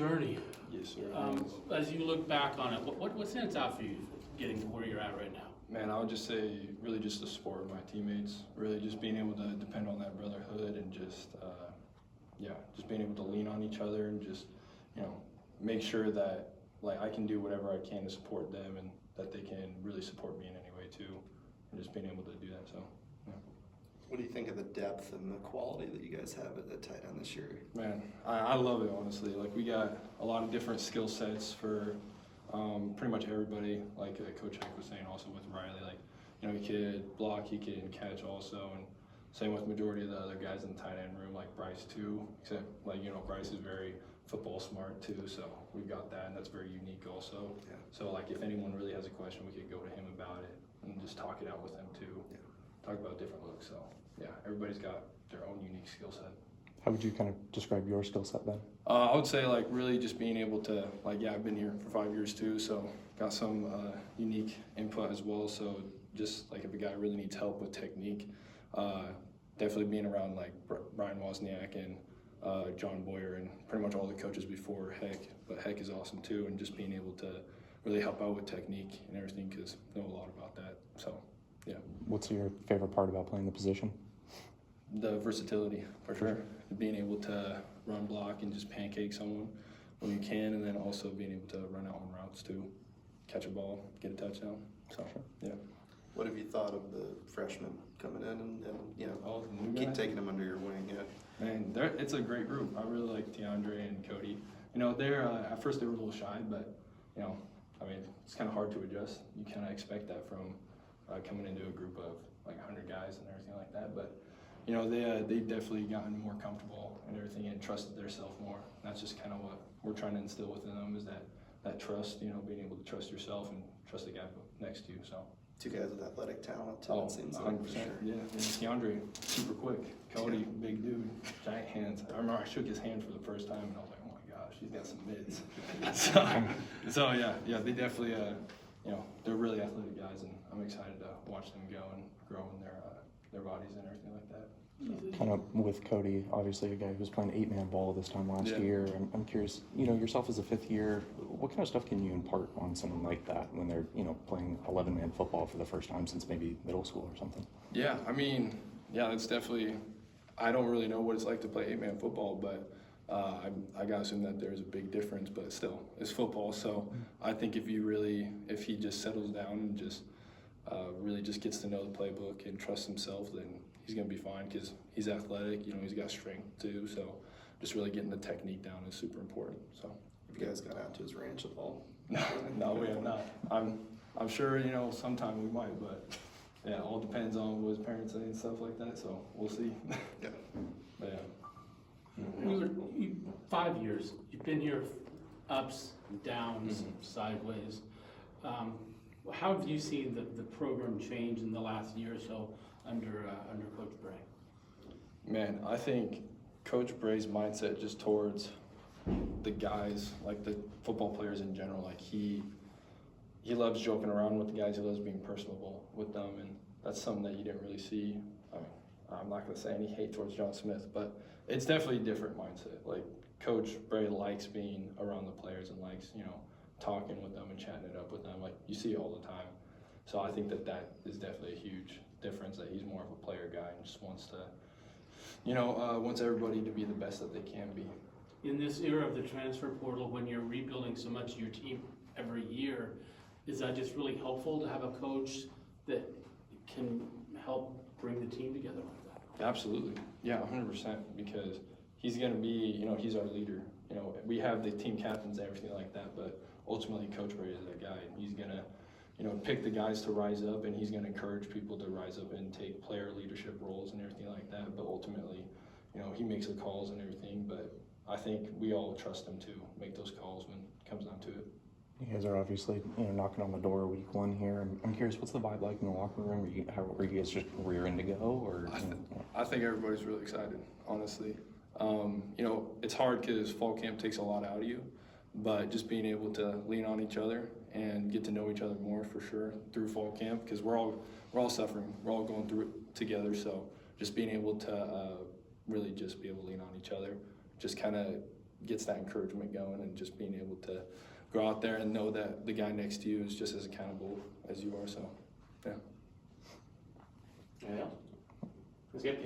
journey. Yes, sir. As you look back on it, what stands out for you getting to where you're at right now? Man, I would just say really just the support of my teammates, really just being able to depend on that brotherhood and just, just being able to lean on each other and just, make sure that like I can do whatever I can to support them and that they can really support me in any way too, and just being able to do that. So, yeah. What do you think of the depth and the quality that you guys have at the tight end this year? Man, I love it, honestly. Like, we got a lot of different skill sets for pretty much everybody. Like Coach Heck was saying also with Riley, like, he could block, he can catch also, and same with majority of the other guys in the tight end room, like Bryce too, except like, Bryce is very football smart too, so we've got that, and that's very unique also. Yeah. So like if anyone really has a question, we could go to him about it and just talk it out with him too. Yeah. Talk about different looks. So yeah, everybody's got their own unique skill set. How would you kind of describe your skill set then? I would say like really just being able to I've been here for 5 years too, so got some unique input as well. So just like if a guy really needs help with technique, definitely being around like Brian Wozniak and John Boyer and pretty much all the coaches before Heck, but Heck is awesome too, and just being able to really help out with technique and everything because I know a lot about that. So yeah. What's your favorite part about playing the position? The versatility, for sure. Being able to run block and just pancake someone when you can, and then also being able to run out on routes too, catch a ball, get a touchdown. So, yeah. What have you thought of the freshmen coming in and the new keep guys? taking them under your wing? Yeah. Man, it's a great group. I really like DeAndre and Cody. They're at first they were a little shy, but it's kind of hard to adjust. You kind of expect that from coming into a group of like 100 guys and everything like that. But they've definitely gotten more comfortable and everything and trusted themselves more. And that's just kind of what we're trying to instill within them is that trust. Being able to trust yourself and trust the guy next to you. So. Two guys with athletic talent too. Oh, it seems 100%. like, for sure. Yeah, and DeAndre, super quick. Cody, big dude, giant hands. I remember I shook his hand for the first time, and I was like, oh my gosh, he's got some mids. so yeah, they definitely, they're really athletic guys, and I'm excited to watch them go and grow in their bodies and everything like that. Kind of with Cody, obviously a guy who was playing 8-man ball this time last year. I'm curious, yourself as a fifth year, what kind of stuff can you impart on someone like that when they're, playing 11-man football for the first time since maybe middle school or something? Yeah, it's definitely, I don't really know what it's like to play 8-man football, but I gotta assume that there's a big difference, but still, it's football. So I think if he just settles down and just really just gets to know the playbook and trusts himself, then he's going to be fine because he's athletic, he's got strength too. So just really getting the technique down is super important. So Have you guys got out to his ranch at all? No, we have not. I'm sure, sometime we might, but yeah, it all depends on what his parents say and stuff like that. So we'll see. Yeah. But yeah. 5 years. You've been here, ups and downs, sideways. How have you seen the program change in the last year or so under Coach Bray? Man, I think Coach Bray's mindset just towards the guys, like the football players in general, like he loves joking around with the guys. He loves being personable with them, and that's something that you didn't really see. I'm not going to say any hate towards John Smith, but it's definitely a different mindset. Like Coach Bray likes being around the players and likes, talking with them and chatting it up with them. Like you see it all the time. So I think that is definitely a huge difference, that he's more of a player guy and just wants to, wants everybody to be the best that they can be. In this era of the transfer portal, when you're rebuilding so much of your team every year, is that just really helpful to have a coach that can help bring the team together like that? Absolutely. Yeah, 100%, because he's going to be, he's our leader. We have the team captains and everything like that, but ultimately Coach Bray is that guy. He's going to, pick the guys to rise up, and he's going to encourage people to rise up and take player leadership roles and everything like that. But ultimately, he makes the calls and everything, but I think we all trust him to make those calls when it comes down to it. You guys are obviously, knocking on the door week one here. I'm curious, what's the vibe like in the locker room? Are you guys just rearing to go, or? I think everybody's really excited, honestly. It's hard because fall camp takes a lot out of you, but just being able to lean on each other and get to know each other more for sure through fall camp, because we're all suffering, we're all going through it together. So just being able to really just be able to lean on each other, just kind of gets that encouragement going, and just being able to go out there and know that the guy next to you is just as accountable as you are. So, yeah. Anything else? Let's get